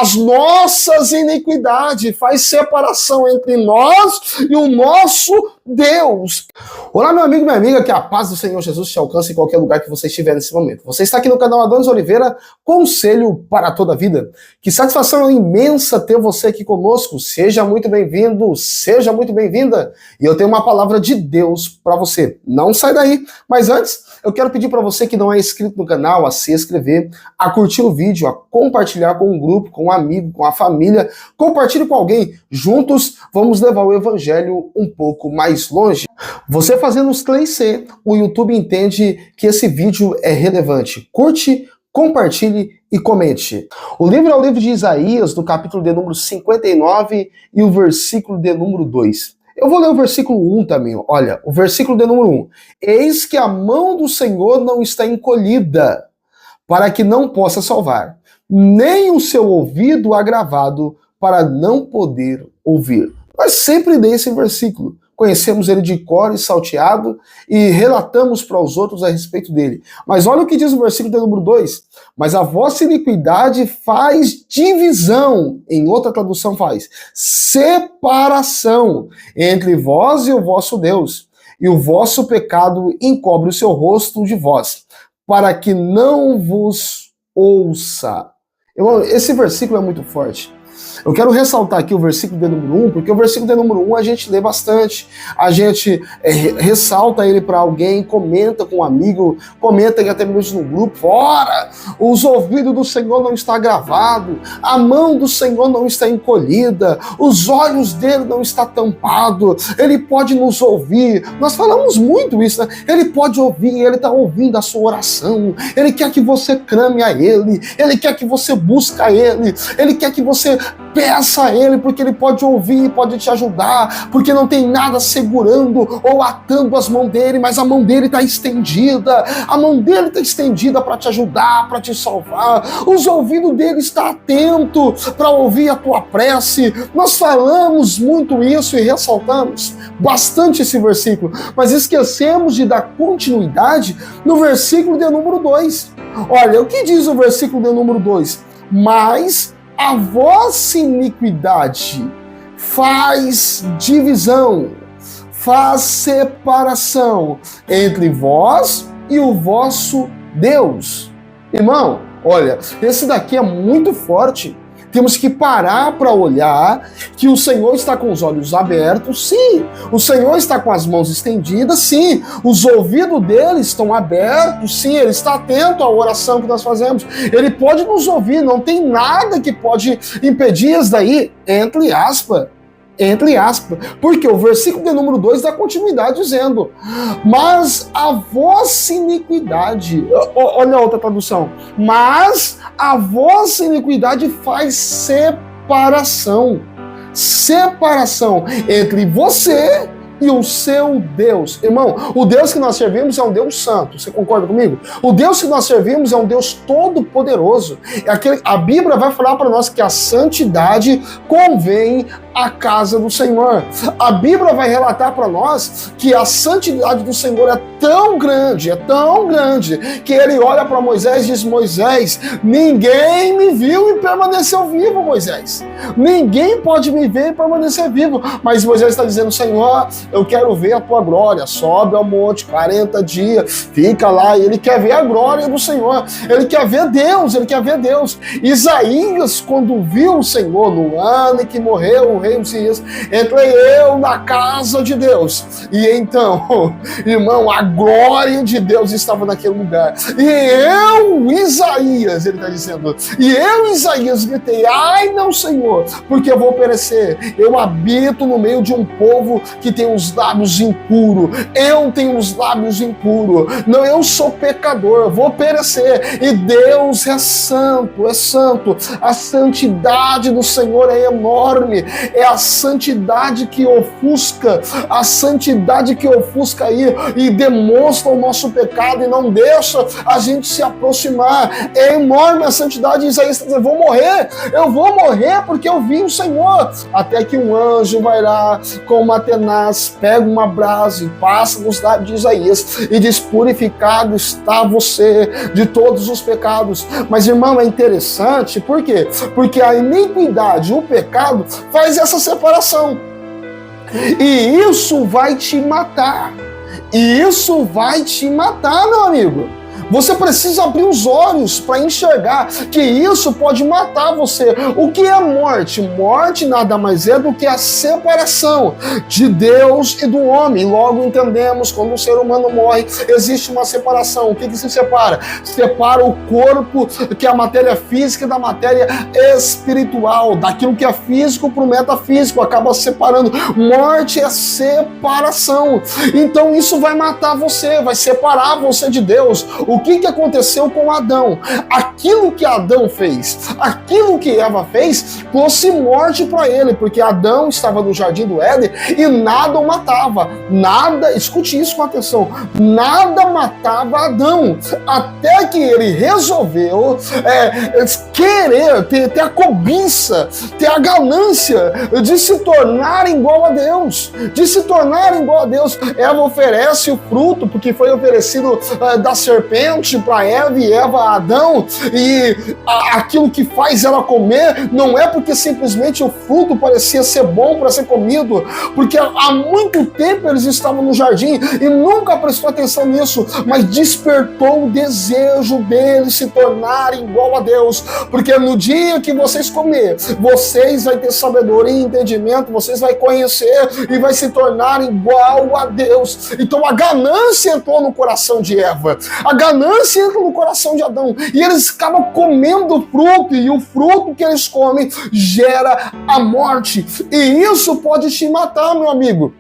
as nossas iniquidades, faz separação entre nós e o nosso Deus. Olá, meu amigo e minha amiga, que a paz do Senhor Jesus te alcance em qualquer lugar que você estiver nesse momento. Você está aqui no canal Adonis Oliveira, Conselho para toda a Vida. Que satisfação imensa ter você aqui conosco. Seja muito bem-vindo, seja muito bem-vinda. E eu tenho uma palavra de Deus para você. Não sai daí. Mas antes, eu quero pedir para você que não é inscrito no canal a se inscrever, a curtir o vídeo, a compartilhar com um grupo, com um amigo, com a família. Compartilhe com alguém. Juntos, vamos levar o evangelho um pouco mais longe. Você fazendo os 3C, o YouTube entende que esse vídeo é relevante. Curte, compartilhe e comente. O livro é o livro de Isaías, do capítulo de número 59 e o versículo de número 2. Eu vou ler o versículo 1 também. Olha, o versículo de número 1. Eis que a mão do Senhor não está encolhida, para que não possa salvar, nem o seu ouvido agravado, para não poder ouvir. Nós sempre lemos esse versículo. Conhecemos ele de cor e salteado e relatamos para os outros a respeito dele. Mas olha o que diz o versículo de número 2. Mas a vossa iniquidade faz divisão, em outra tradução faz separação entre vós e o vosso Deus, e o vosso pecado encobre o seu rosto de vós, para que não vos ouça. Esse versículo é muito forte. Eu quero ressaltar aqui o versículo de número 1, porque o versículo de número 1 a gente lê bastante, a gente ressalta ele para alguém, comenta com um amigo, comenta até mesmo no grupo. Ora, os ouvidos do Senhor não estão gravados, a mão do Senhor não está encolhida, os olhos dele não estão tampados, ele pode nos ouvir. Nós falamos muito isso, né? Ele pode ouvir, ele está ouvindo a sua oração, ele quer que você clame a ele quer que você busque a ele quer que você peça a ele, porque ele pode ouvir, pode te ajudar, porque não tem nada segurando ou atando as mãos dele, mas a mão dele está estendida, a mão dele está estendida para te ajudar, para te salvar. Os ouvidos dele estão atentos para ouvir a tua prece. Nós falamos muito isso e ressaltamos bastante esse versículo, mas esquecemos de dar continuidade no versículo de número 2. Olha, o que diz o versículo de número 2? Mas a vossa iniquidade faz divisão, faz separação entre vós e o vosso Deus. Irmão, olha, esse daqui é muito forte. Temos que parar para olhar que o Senhor está com os olhos abertos, sim. O Senhor está com as mãos estendidas, sim. Os ouvidos dele estão abertos, sim. Ele está atento à oração que nós fazemos. Ele pode nos ouvir, não tem nada que pode impedir isso daí, entre aspas, porque o versículo de número 2 dá continuidade dizendo: mas a vossa iniquidade, olha a outra tradução, mas a vossa iniquidade faz separação entre você e o seu Deus. Irmão, o Deus que nós servimos é um Deus santo, você concorda comigo? O Deus que nós servimos é um Deus todo-poderoso. A Bíblia vai falar para nós que a santidade convém à casa do Senhor. A Bíblia vai relatar para nós que a santidade do Senhor é tão grande, que ele olha para Moisés e diz: Moisés, ninguém me viu e permaneceu vivo, Moisés. Ninguém pode me ver e permanecer vivo. Mas Moisés está dizendo: Senhor, eu quero ver a tua glória. Sobe ao monte 40 dias, fica lá. E ele quer ver a glória do Senhor. Ele quer ver Deus. Isaías, quando viu o Senhor no ano em que morreu o rei Uzias, entrei eu na casa de Deus. E então, irmão, a glória de Deus estava naquele lugar. E eu, Isaías, ele está dizendo, Isaías, gritei: ai não, Senhor, porque eu vou perecer. Eu habito no meio de um povo que tem os lábios impuros. Eu tenho os lábios impuros. Não, eu sou pecador, eu vou perecer. E Deus é santo, é santo. A santidade do Senhor é enorme. é a santidade que ofusca, a santidade que ofusca aí e demonstra o nosso pecado e não deixa a gente se aproximar. É enorme a santidade. Isaías está dizendo, eu vou morrer porque eu vi o Senhor. Até que um anjo vai lá com uma tenaz, pega uma brasa e passa nos lábios de Isaías e diz, purificado está você de todos os pecados. Mas, irmão, é interessante, por quê? Porque a iniquidade, o pecado, faz essa separação. E isso vai te matar. E isso vai te matar, meu amigo. Você precisa abrir os olhos para enxergar que isso pode matar você. O que é morte? Morte nada mais é do que a separação de Deus e do homem. Logo entendemos, quando o ser humano morre, existe uma separação. O que se separa? Separa o corpo, que é a matéria física, da matéria espiritual, daquilo que é físico para o metafísico, acaba separando. Morte é separação. Então isso vai matar você, vai separar você de Deus. O que aconteceu com Adão? Aquilo que Adão fez, aquilo que Eva fez, trouxe morte para ele, porque Adão estava no jardim do Éden e nada o matava. Nada, escute isso com atenção, nada matava Adão, até que ele resolveu querer, ter a cobiça, ter a ganância de se tornar igual a Deus, Eva oferece o fruto, porque foi oferecido da serpente para Eva e Eva a Adão, e aquilo que faz ela comer não é porque simplesmente o fruto parecia ser bom para ser comido, porque há muito tempo eles estavam no jardim e nunca prestou atenção nisso, mas despertou o desejo deles se tornarem igual a Deus, porque no dia que vocês comer, vocês vão ter sabedoria e entendimento, vocês vão conhecer e vai se tornar igual a Deus. Então a ganância entrou no coração de Eva, a ganância entra no coração de Adão, e eles acabam comendo o fruto, e o fruto que eles comem gera a morte, e isso pode te matar, meu amigo.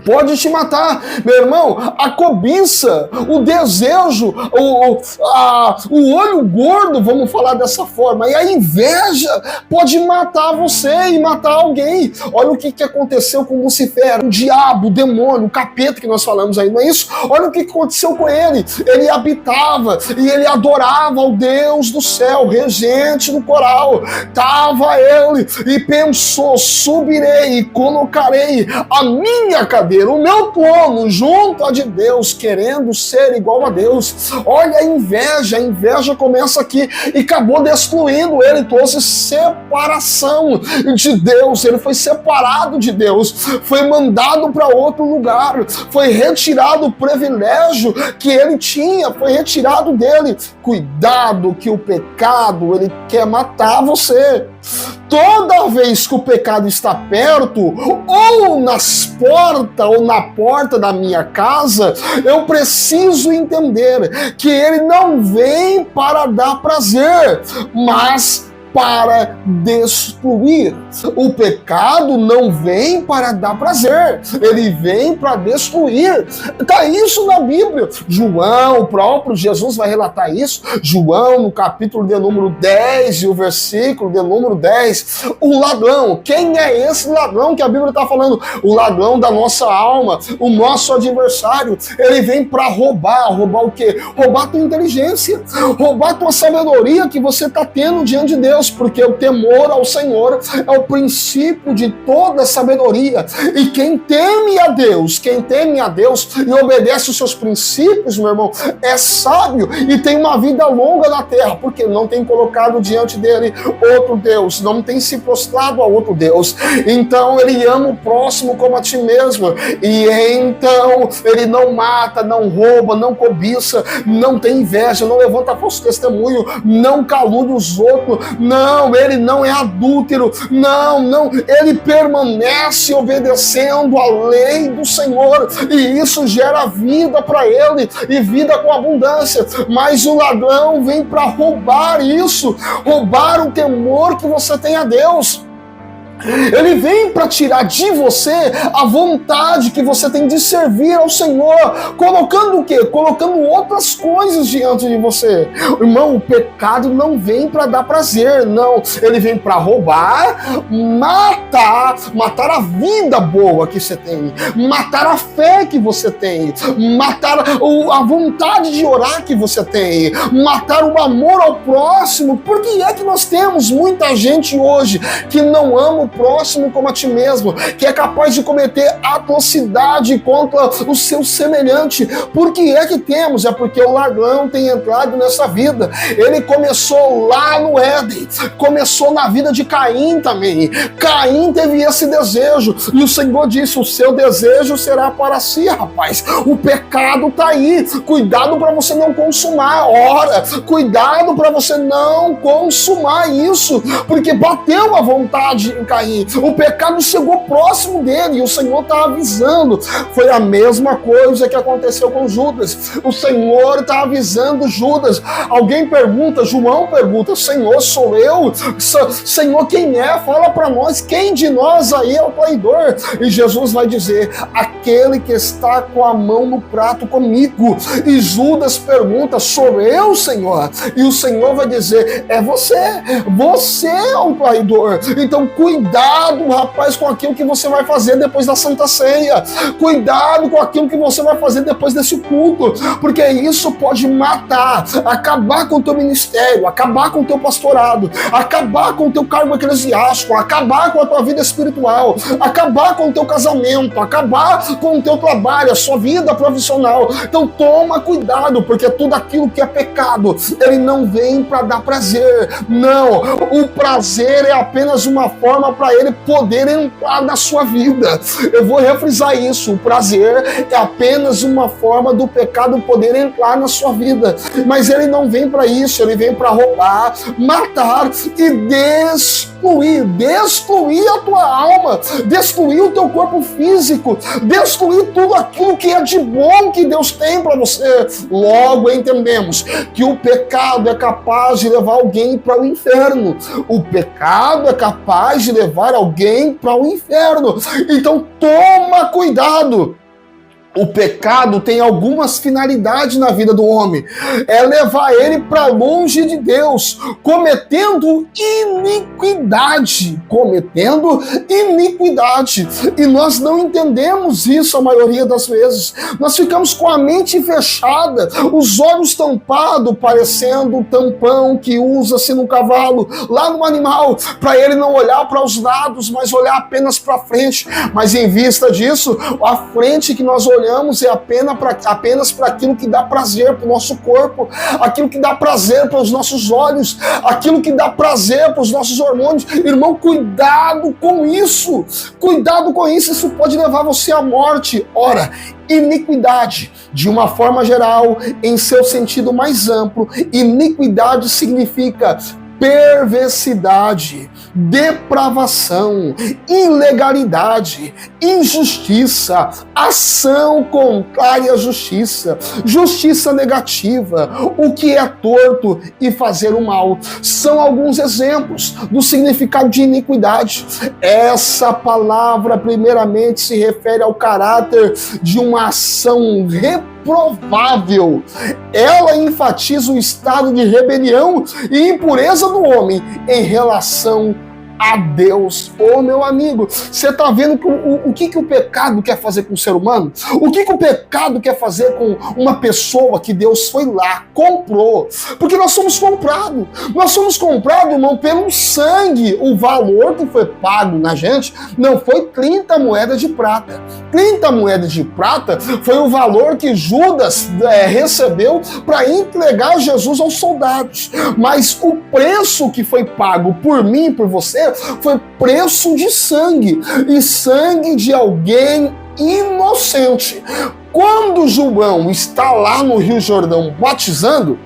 Pode te matar, meu irmão. A cobiça, o desejo, o olho gordo, vamos falar dessa forma, e a inveja pode matar você e matar alguém. Olha o que aconteceu com Lucifer, o diabo, o demônio, o capeta que nós falamos aí, não é isso? Olha o que aconteceu com ele. Ele habitava e ele adorava ao Deus do céu, regente do coral. Tava ele e pensou, subirei e colocarei a minha cadeira, o meu trono junto a de Deus, querendo ser igual a Deus. Olha a inveja começa aqui e acabou destruindo ele, trouxe separação de Deus, ele foi separado de Deus, foi mandado para outro lugar, foi retirado o privilégio que ele tinha, foi retirado dele. Cuidado que o pecado, ele quer matar você. Toda vez que o pecado está perto, ou nas portas, ou na porta da minha casa, eu preciso entender que ele não vem para dar prazer, mas para destruir. O pecado não vem para dar prazer, ele vem para destruir. Está isso na Bíblia. João, o próprio Jesus vai relatar isso. João, no capítulo de número 10 e o versículo de número 10. O ladrão, quem é esse ladrão que a Bíblia está falando? O ladrão da nossa alma, o nosso adversário. Ele vem para roubar. Roubar o quê? Roubar a tua inteligência, roubar a tua sabedoria que você está tendo diante de Deus, porque o temor ao Senhor é o princípio de toda sabedoria. E quem teme a Deus e obedece os seus princípios, meu irmão, é sábio e tem uma vida longa na terra, porque não tem colocado diante dele outro Deus, não tem se prostrado a outro Deus. Então ele ama o próximo como a ti mesmo, e então ele não mata, não rouba, não cobiça, não tem inveja, não levanta falso testemunho, não calúnia os outros, não, ele não é adúltero, não, ele permanece obedecendo a lei do Senhor, e isso gera vida para ele, e vida com abundância. Mas o ladrão vem para roubar isso, roubar o temor que você tem a Deus. Ele vem para tirar de você a vontade que você tem de servir ao Senhor, colocando o quê? Colocando outras coisas diante de você. Irmão, o pecado não vem para dar prazer, não. Ele vem para roubar, matar a vida boa que você tem, matar a fé que você tem, matar a vontade de orar que você tem, matar o amor ao próximo. Por que é que nós temos muita gente hoje que não ama o próximo como a ti mesmo, que é capaz de cometer atrocidade contra o seu semelhante? Por que é que temos? É porque o ladrão tem entrado nessa vida. Ele começou lá no Éden, começou na vida de Caim também. Caim teve esse desejo, e o Senhor disse: o seu desejo será para si, rapaz. O pecado tá aí, cuidado para você não consumar. Ora, cuidado para você não consumar isso, porque bateu a vontade em Caim. O pecado chegou próximo dele e o Senhor está avisando. Foi a mesma coisa que aconteceu com Judas. O Senhor está avisando Judas. Alguém pergunta, João pergunta: Senhor, sou eu? Senhor, quem é? Fala para nós, quem de nós aí é o traidor? E Jesus vai dizer: aquele que está com a mão no prato comigo. E Judas pergunta: sou eu, Senhor? E o Senhor vai dizer: é você. Você é o traidor. Então cuidado, rapaz, com aquilo que você vai fazer depois da Santa Ceia. Cuidado com aquilo que você vai fazer depois desse culto, porque isso pode matar, acabar com o teu ministério, acabar com o teu pastorado, acabar com o teu cargo eclesiástico, acabar com a tua vida espiritual, acabar com o teu casamento, acabar com o teu trabalho, a sua vida profissional. Então toma cuidado, porque tudo aquilo que é pecado, ele não vem para dar prazer. Não, o prazer é apenas uma forma para ele poder entrar na sua vida. Eu vou refrisar isso: o prazer é apenas uma forma do pecado poder entrar na sua vida, mas ele não vem para isso. Ele vem para roubar, matar e destruir a tua alma, destruir o teu corpo físico, destruir tudo aquilo que é de bom que Deus tem para você. Logo entendemos que o pecado é capaz de levar alguém para o inferno. O pecado é capaz de levar alguém para o inferno. Então toma cuidado. O pecado tem algumas finalidades na vida do homem. É levar ele para longe de Deus, cometendo iniquidade. E nós não entendemos isso a maioria das vezes. Nós ficamos com a mente fechada, os olhos tampados, parecendo o tampão que usa-se no cavalo, lá no animal, para ele não olhar para os lados, mas olhar apenas para frente. Mas em vista disso, a frente que nós olhamos é apenas para aquilo que dá prazer para o nosso corpo, aquilo que dá prazer para os nossos olhos, aquilo que dá prazer para os nossos hormônios. Irmão, cuidado com isso. Cuidado com isso, isso pode levar você à morte. Ora, iniquidade, de uma forma geral, em seu sentido mais amplo, iniquidade significa perversidade, depravação, ilegalidade, injustiça, ação contrária à justiça, justiça negativa, o que é torto e fazer o mal. São alguns exemplos do significado de iniquidade. Essa palavra primeiramente se refere ao caráter de uma ação reprovável. Ela enfatiza o estado de rebelião e impureza do homem em relação a Deus. Ô meu amigo, você está vendo o que o pecado quer fazer com o ser humano? O que o pecado quer fazer com uma pessoa que Deus foi lá, comprou? Porque nós somos comprados. Nós somos comprados, irmão, pelo sangue. O valor que foi pago na gente não foi 30 moedas de prata. 30 moedas de prata foi o valor que Judas recebeu para entregar Jesus aos soldados. Mas o preço que foi pago por mim e por você foi preço de sangue, e sangue de alguém inocente. Quando João está lá no Rio Jordão batizando,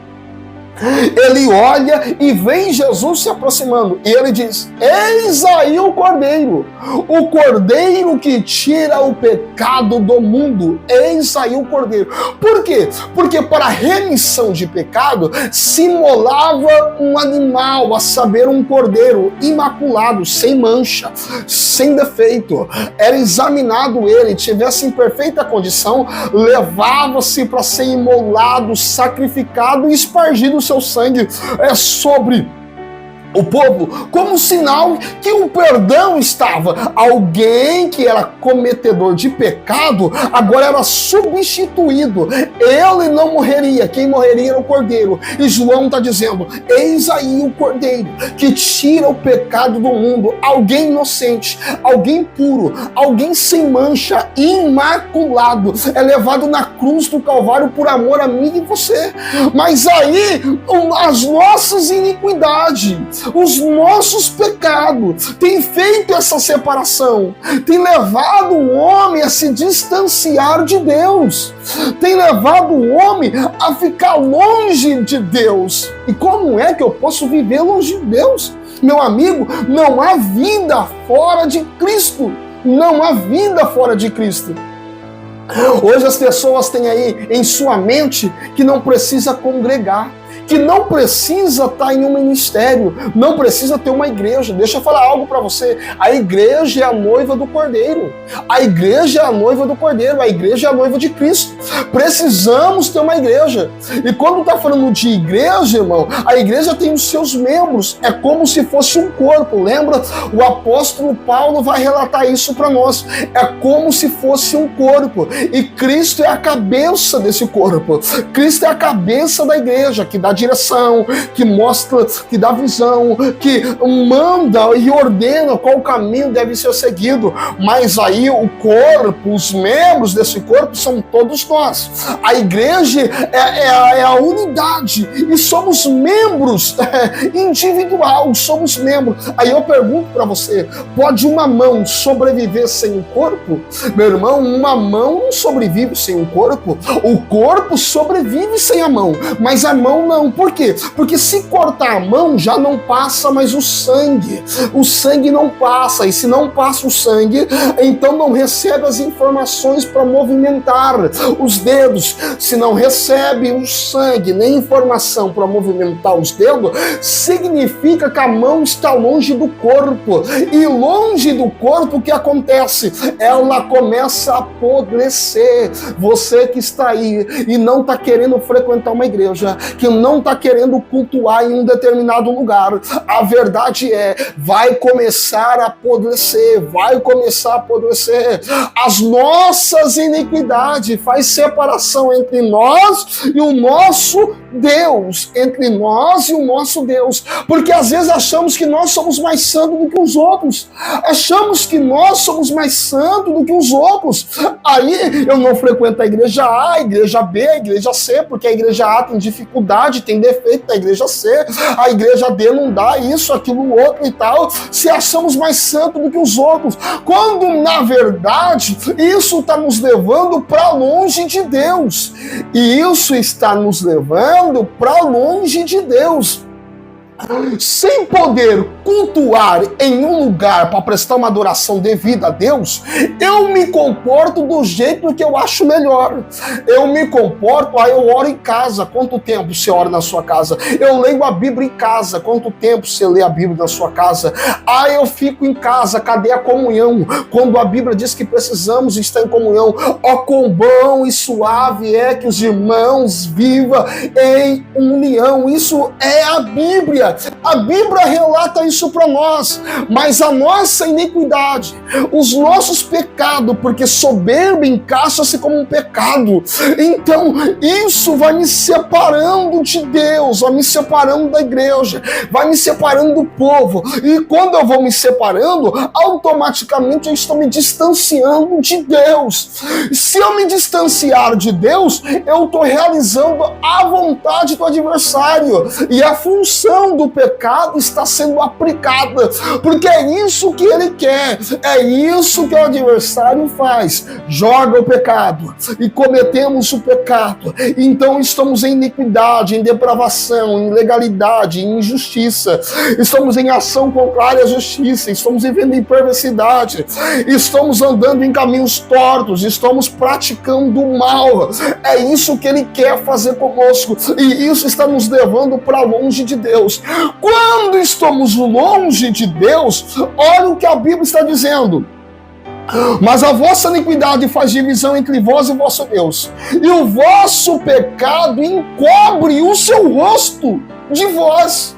Ele olha e vem Jesus se aproximando. E ele diz: eis aí o Cordeiro que tira o pecado do mundo. Eis aí o Cordeiro. Por quê? Porque para a remissão de pecado se imolava um animal, a saber, um cordeiro imaculado, sem mancha, sem defeito. Era examinado ele, tivesse em perfeita condição, levava-se para ser imolado, sacrificado e espargido o seu sangue sobre o povo, como sinal que o perdão estava. Alguém que era cometedor de pecado agora era substituído. Ele não morreria, quem morreria era o Cordeiro. E João está dizendo: eis aí o Cordeiro que tira o pecado do mundo. Alguém inocente, alguém puro, alguém sem mancha, imaculado, é levado na cruz do Calvário por amor a mim e você. Mas aí as nossas iniquidades, os nossos pecados têm feito essa separação, tem levado o homem a se distanciar de Deus, tem levado o homem a ficar longe de Deus. E como é que eu posso viver longe de Deus? Meu amigo, não há vida fora de Cristo. Não há vida fora de Cristo. Hoje as pessoas têm aí em sua mente que não precisa congregar, que não precisa estar em um ministério, não precisa ter uma igreja. Deixa eu falar algo para você: a igreja é a noiva do Cordeiro, a igreja é a noiva do Cordeiro, a igreja é a noiva de Cristo. Precisamos ter uma igreja. E quando está falando de igreja, irmão, a igreja tem os seus membros, é como se fosse um corpo. Lembra? O apóstolo Paulo vai relatar isso para nós. É como se fosse um corpo, e Cristo é a cabeça desse corpo. Cristo é a cabeça da igreja, que dá direção, que mostra, que dá visão, que manda e ordena qual caminho deve ser seguido. Mas aí o corpo, os membros desse corpo são todos nós. A igreja é a unidade, e somos membros individual, somos membros. Aí eu pergunto para você: pode uma mão sobreviver sem o corpo? Meu irmão, uma mão não sobrevive sem o corpo. O corpo sobrevive sem a mão, mas a mão não. Por quê? Porque se cortar a mão, já não passa mais o sangue. O sangue não passa, e se não passa o sangue, então não recebe as informações para movimentar os dedos. Se não recebe o sangue, nem informação para movimentar os dedos, significa que a mão está longe do corpo. E longe do corpo, o que acontece? Ela começa a apodrecer. Você que está aí e não está querendo frequentar uma igreja, que não está querendo cultuar em um determinado lugar, a verdade é, vai começar a apodrecer, vai começar a apodrecer. As nossas iniquidades faz separação entre nós e o nosso Deus, entre nós e o nosso Deus, porque às vezes achamos que nós somos mais santos do que os outros, achamos que nós somos mais santos do que os outros. Aí eu não frequento a igreja A, a igreja B, a igreja C, porque a igreja A tem dificuldade, tem defeito da igreja C, a igreja D não dá isso, aquilo, outro e tal, se achamos mais santos do que os outros, quando na verdade isso está nos levando para longe de Deus, e isso está nos levando para longe de Deus. Sem poder cultuar em um lugar para prestar uma adoração devida a Deus, eu me comporto do jeito que eu acho melhor. Eu me comporto, aí eu oro em casa. Quanto tempo você ora na sua casa? Eu leio a Bíblia em casa. Quanto tempo você lê a Bíblia na sua casa? Aí eu fico em casa. Cadê a comunhão? Quando a Bíblia diz que precisamos estar em comunhão, ó, quão bom e suave é que os irmãos vivam em união. Isso é a Bíblia. A Bíblia relata isso para nós, mas a nossa iniquidade, os nossos pecados, porque soberba encaixa-se como um pecado, então isso vai me separando de Deus, vai me separando da igreja, vai me separando do povo, e quando eu vou me separando, automaticamente eu estou me distanciando de Deus. Se eu me distanciar de Deus, eu estou realizando a vontade do adversário, e a função do pecado está sendo aplicada, porque é isso que ele quer, é isso que o adversário faz, joga o pecado e cometemos o pecado, então estamos em iniquidade, em depravação, em ilegalidade, em injustiça, estamos em ação contrária à justiça, estamos vivendo em perversidade, estamos andando em caminhos tortos, estamos praticando o mal. É isso que ele quer fazer conosco, e isso está nos levando para longe de Deus. Quando estamos longe de Deus, olha o que a Bíblia está dizendo: mas a vossa iniquidade faz divisão entre vós e o vosso Deus, e o vosso pecado encobre o seu rosto de vós.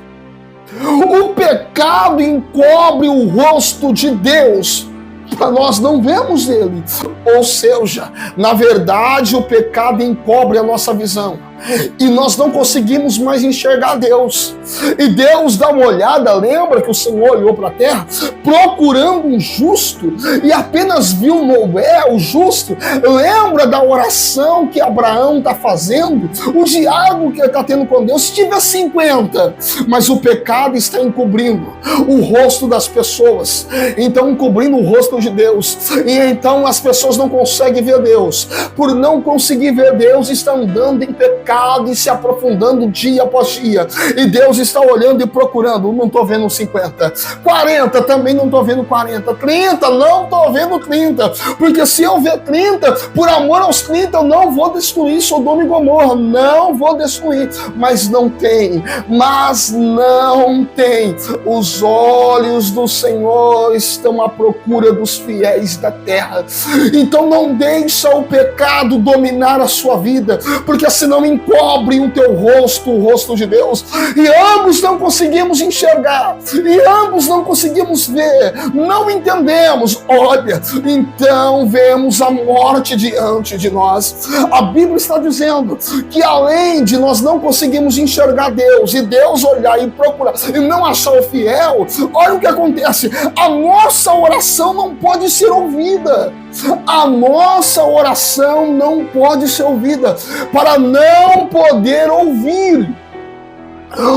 O pecado encobre o rosto de Deus, para nós não vemos ele. Ou seja, na verdade, o pecado encobre a nossa visão e nós não conseguimos mais enxergar Deus. E Deus dá uma olhada, lembra que o Senhor olhou para a terra procurando um justo e apenas viu Noé, o justo. Lembra da oração que Abraão está fazendo, o diálogo que ele está tendo com Deus? Se tiver 50, mas o pecado está encobrindo o rosto das pessoas, então encobrindo o rosto de Deus, e então as pessoas não conseguem ver Deus. Por não conseguir ver Deus, está andando em pecado e se aprofundando dia após dia, e Deus está olhando e procurando. Não estou vendo 50, 40 também não estou vendo 40, 30 não estou vendo 30, porque se eu ver 30, por amor aos 30 eu não vou destruir Sodoma e Gomorra, não vou destruir, mas não tem. Os olhos do Senhor estão à procura dos fiéis da terra. Então não deixa o pecado dominar a sua vida, porque senão encobre o teu rosto, o rosto de Deus, e ambos não conseguimos enxergar, e ambos não conseguimos ver, não entendemos. Olha, então vemos a morte diante de nós. A Bíblia está dizendo que além de nós não conseguirmos enxergar Deus, e Deus olhar e procurar e não achar o fiel, olha o que acontece: a nossa oração não pode ser ouvida. A nossa oração não pode ser ouvida. Para não poder ouvir,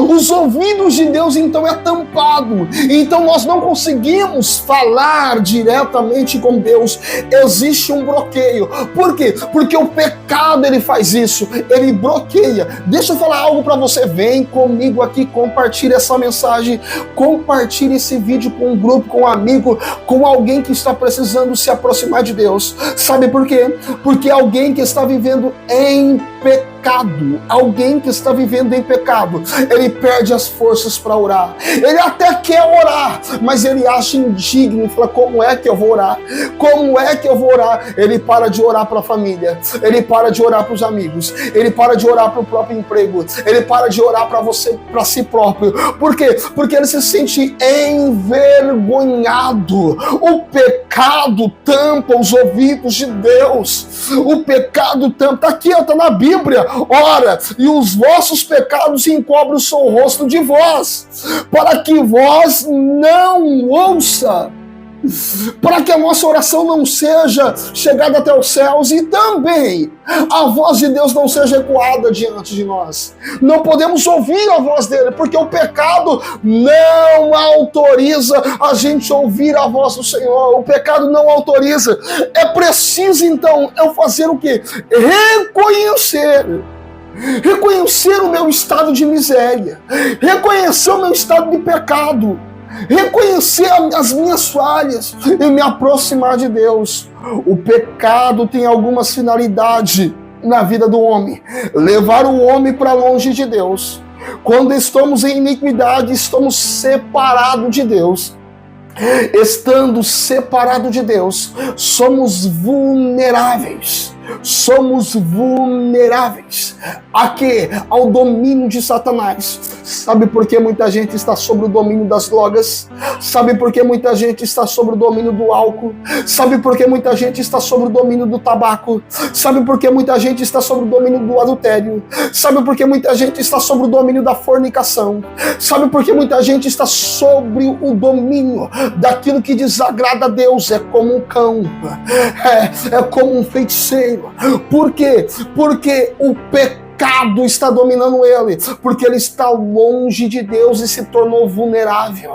os ouvidos de Deus então é tampado, então nós não conseguimos falar diretamente com Deus. Existe um bloqueio. Por quê? Porque o pecado ele faz isso, ele bloqueia. Deixa eu falar algo para você. Vem comigo aqui, compartilhe essa mensagem, compartilhe esse vídeo com um grupo, com um amigo, com alguém que está precisando se aproximar de Deus. Sabe por quê? Porque alguém que está vivendo em pecado, alguém que está vivendo em pecado, ele perde as forças para orar. Ele até quer orar, mas ele acha indigno e fala: como é que eu vou orar? Como é que eu vou orar? Ele para de orar para a família, ele para de orar para os amigos, ele para de orar para o próprio emprego, ele para de orar para você, para si próprio. Por quê? Porque ele se sente envergonhado. O pecado tampa os ouvidos de Deus. O pecado tampa. Está aqui, está na Bíblia. Ora, e os vossos pecados encobrem o seu rosto de vós, para que vós não ouça, para que a nossa oração não seja chegada até os céus, e também a voz de Deus não seja ecoada diante de nós. Não podemos ouvir a voz dele, porque o pecado não autoriza a gente ouvir a voz do Senhor. O pecado não autoriza. É preciso então eu fazer o quê? Reconhecer o meu estado de miséria, reconhecer o meu estado de pecado, reconhecer as minhas falhas e me aproximar de Deus. O pecado tem algumas finalidades na vida do homem: levar o homem para longe de Deus. Quando estamos em iniquidade, estamos separados de Deus. Estando separados de Deus, somos vulneráveis. Somos vulneráveis a quê? Ao domínio de Satanás. Sabe por que muita gente está sob o domínio das drogas? Sabe por que muita gente está sob o domínio do álcool? Sabe por que muita gente está sob o domínio do tabaco? Sabe por que muita gente está sob o domínio do adultério? Sabe por que muita gente está sob o domínio da fornicação? Sabe por que muita gente está sobre o domínio daquilo que desagrada a Deus? É como um cão, é como um feiticeiro. Por quê? Porque o pecado pecado está dominando ele, porque ele está longe de Deus e se tornou vulnerável.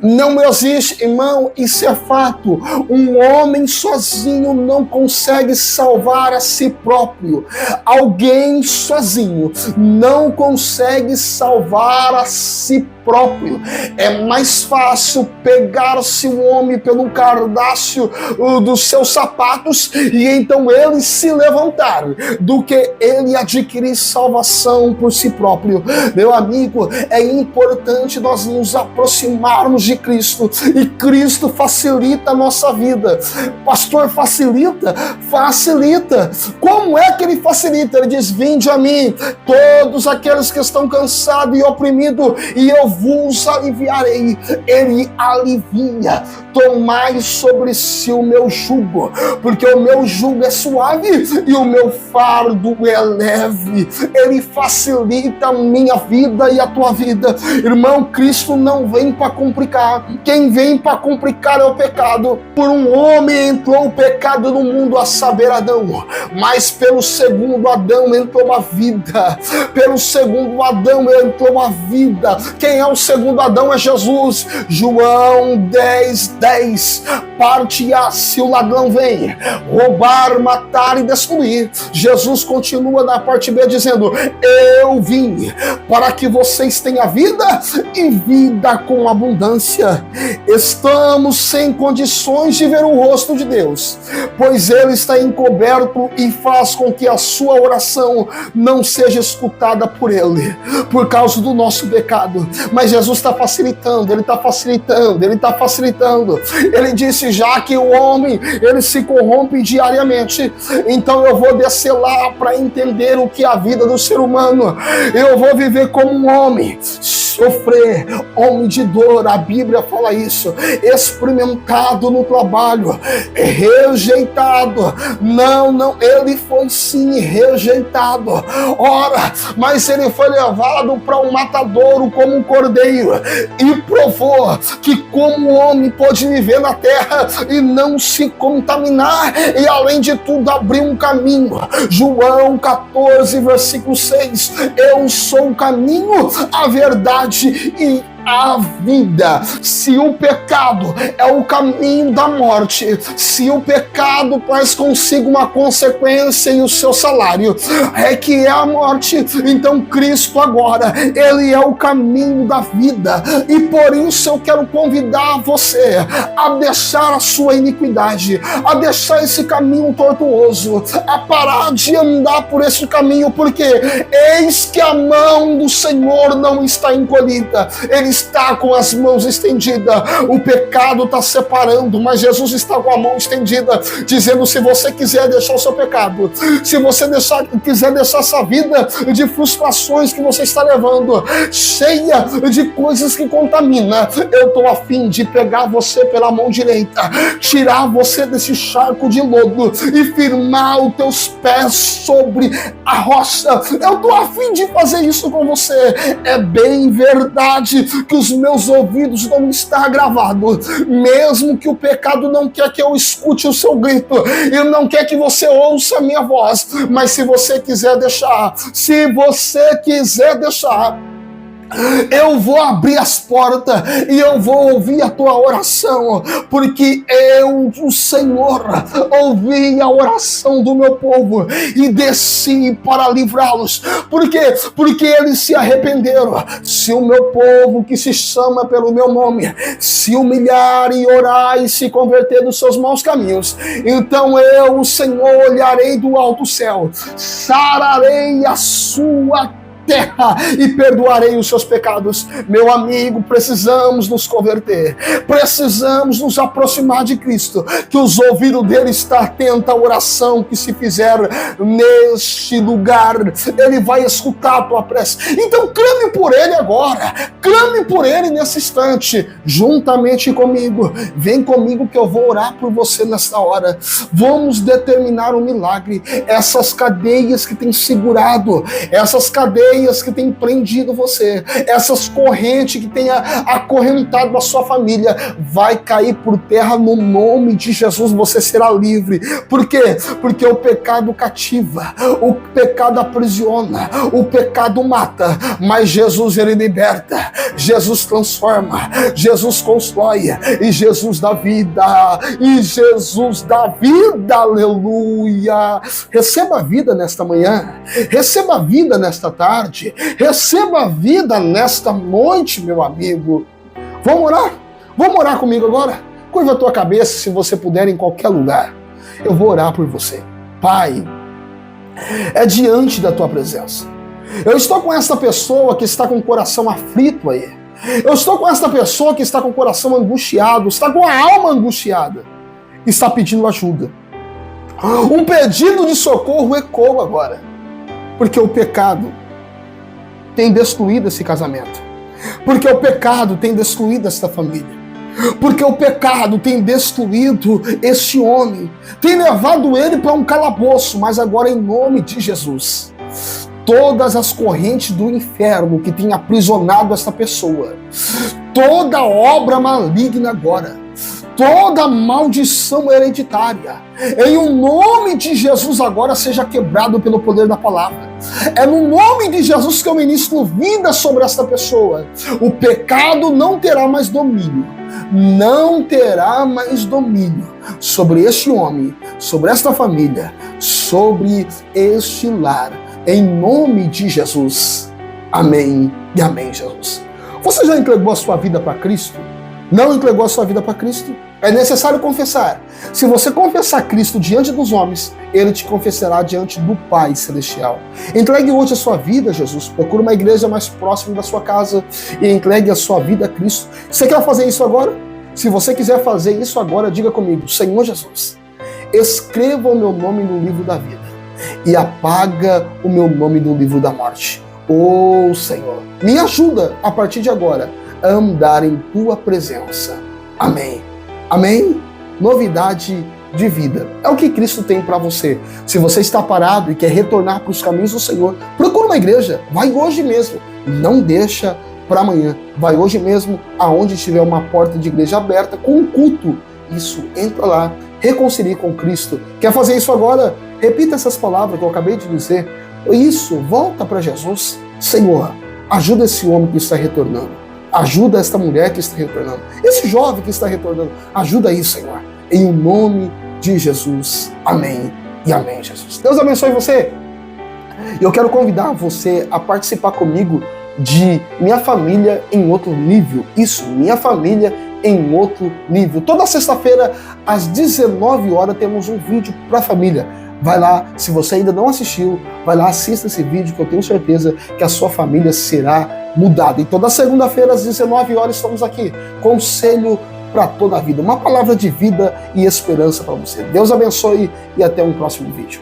Não existe, irmão, isso é fato. Um homem sozinho não consegue salvar a si próprio. Alguém sozinho não consegue salvar a si próprio. É mais fácil pegar-se o homem pelo cardápio dos seus sapatos e então ele se levantar, do que ele adquirir salvação por si próprio. Meu amigo, é importante nós nos aproximarmos de Cristo, e Cristo facilita a nossa vida. Pastor, facilita? Facilita. Como é que ele facilita? Ele diz: vinde a mim, todos aqueles que estão cansados e oprimidos, e eu vos aliviarei. Ele alivia. Tomai sobre si o meu jugo, porque o meu jugo é suave e o meu fardo é leve. Ele facilita a minha vida e a tua vida. Irmão, Cristo não vem para complicar. Quem vem para complicar é o pecado. Por um homem entrou o pecado no mundo, a saber, Adão, mas pelo segundo Adão entrou a vida. Pelo segundo Adão entrou a vida. Quem é o segundo Adão? É Jesus. João 10:10. Parte A, se o ladrão vem roubar, matar e destruir. Jesus continua na parte B dizendo: eu vim para que vocês tenham vida e vida com abundância. Estamos sem condições de ver o rosto de Deus, pois ele está encoberto e faz com que a sua oração não seja escutada por ele, por causa do nosso pecado. Mas Jesus está facilitando, ele está facilitando, ele está facilitando. Ele disse: já que o homem, ele se corrompe diariamente, então eu vou descer lá para entender o que é a vida do ser humano. Eu vou viver como um homem, sofrer, homem de dor, a Bíblia fala isso, experimentado no trabalho, rejeitado. Não, ele foi sim rejeitado. Ora, mas ele foi levado para um matadouro como um cordeiro, e provou que como homem pode viver na terra e não se contaminar, e além de tudo abrir um caminho. João 14, versículo 6: eu sou o caminho, a verdade e a vida. Se o pecado é o caminho da morte, se o pecado traz consigo uma consequência e o seu salário é que é a morte, então Cristo agora, ele é o caminho da vida. E por isso eu quero convidar você a deixar a sua iniquidade, a deixar esse caminho tortuoso, a parar de andar por esse caminho, porque eis que a mão do Senhor não está encolhida, ele está com as mãos estendidas. O pecado está separando, mas Jesus está com a mão estendida, dizendo: se você quiser deixar o seu pecado, se você quiser deixar essa vida de frustrações que você está levando, cheia de coisas que contamina, eu estou a fim de pegar você pela mão direita, tirar você desse charco de lodo e firmar os teus pés sobre a rocha. Eu estou a fim de fazer isso com você. É bem verdade que os meus ouvidos não estão gravados, mesmo que o pecado não quer que eu escute o seu grito, e não quer que você ouça a minha voz, mas se você quiser deixar, eu vou abrir as portas e eu vou ouvir a tua oração, porque eu, o Senhor, ouvi a oração do meu povo e desci para livrá-los. Por quê? Porque eles se arrependeram. Se o meu povo, que se chama pelo meu nome, se humilhar e orar e se converter dos seus maus caminhos, então eu, o Senhor, olharei do alto céu, sararei a sua terra e perdoarei os seus pecados. Meu amigo, precisamos nos converter, precisamos nos aproximar de Cristo, que os ouvidos dele estão atentos à oração que se fizer neste lugar, ele vai escutar a tua prece. Então clame por ele agora, clame por ele nesse instante, juntamente comigo. Vem comigo que eu vou orar por você nesta hora. Vamos determinar um milagre. Essas cadeias que têm segurado, essas cadeias cadeias que têm prendido você, essas correntes que têm acorrentado a sua família, vai cair por terra no nome de Jesus. Você será livre. Por quê? Porque o pecado cativa, o pecado aprisiona, o pecado mata, mas Jesus, ele liberta, Jesus transforma, Jesus constrói, e Jesus dá vida, e Jesus dá vida, aleluia. Receba a vida nesta manhã, receba a vida nesta tarde, receba a vida nesta noite, meu amigo. Vamos orar? Vamos orar comigo agora? Curva a tua cabeça, se você puder, em qualquer lugar. Eu vou orar por você. Pai, é diante da tua presença. Eu estou com esta pessoa que está com o coração aflito aí. Eu estou com esta pessoa que está com o coração angustiado, está com a alma angustiada, está pedindo ajuda. Um pedido de socorro ecoa agora, porque o pecado tem destruído esse casamento, porque o pecado tem destruído esta família, porque o pecado tem destruído este homem, tem levado ele para um calabouço. Mas agora, em nome de Jesus, todas as correntes do inferno que tem aprisionado esta pessoa, toda obra maligna agora, toda maldição hereditária, em o nome de Jesus agora seja quebrado pelo poder da palavra. É no nome de Jesus que eu ministro vida sobre esta pessoa. O pecado não terá mais domínio, não terá mais domínio sobre este homem, sobre esta família, sobre este lar, em nome de Jesus. Amém e amém, Jesus. Você já entregou a sua vida para Cristo? Não entregou a sua vida para Cristo? É necessário confessar. Se você confessar Cristo diante dos homens, Ele te confessará diante do Pai Celestial. Entregue hoje a sua vida a Jesus. Procure uma igreja mais próxima da sua casa e entregue a sua vida a Cristo. Você quer fazer isso agora? Se você quiser fazer isso agora, diga comigo: Senhor Jesus, escreva o meu nome no livro da vida e apaga o meu nome do livro da morte. Oh Senhor, me ajuda a partir de agora a andar em tua presença. Amém. Amém? Novidade de vida. É o que Cristo tem para você. Se você está parado e quer retornar para os caminhos do Senhor, procura uma igreja. Vai hoje mesmo. Não deixa para amanhã. Vai hoje mesmo, aonde tiver uma porta de igreja aberta com um culto. Isso, entra lá, reconcilie com Cristo. Quer fazer isso agora? Repita essas palavras que eu acabei de dizer. Isso, volta para Jesus. Senhor, ajuda esse homem que está retornando. Ajuda esta mulher que está retornando. Esse jovem que está retornando. Ajuda aí, Senhor. Em o nome de Jesus. Amém e amém, Jesus. Deus abençoe você. E eu quero convidar você a participar comigo de Minha Família em Outro Nível. Isso, Minha Família em Outro Nível. Toda sexta-feira, às 19 horas, temos um vídeo para a família. Vai lá, se você ainda não assistiu, vai lá, assista esse vídeo, que eu tenho certeza que a sua família será mudada. E toda segunda-feira, às 19 horas, estamos aqui. Conselho para toda a vida. Uma palavra de vida e esperança para você. Deus abençoe e até um próximo vídeo.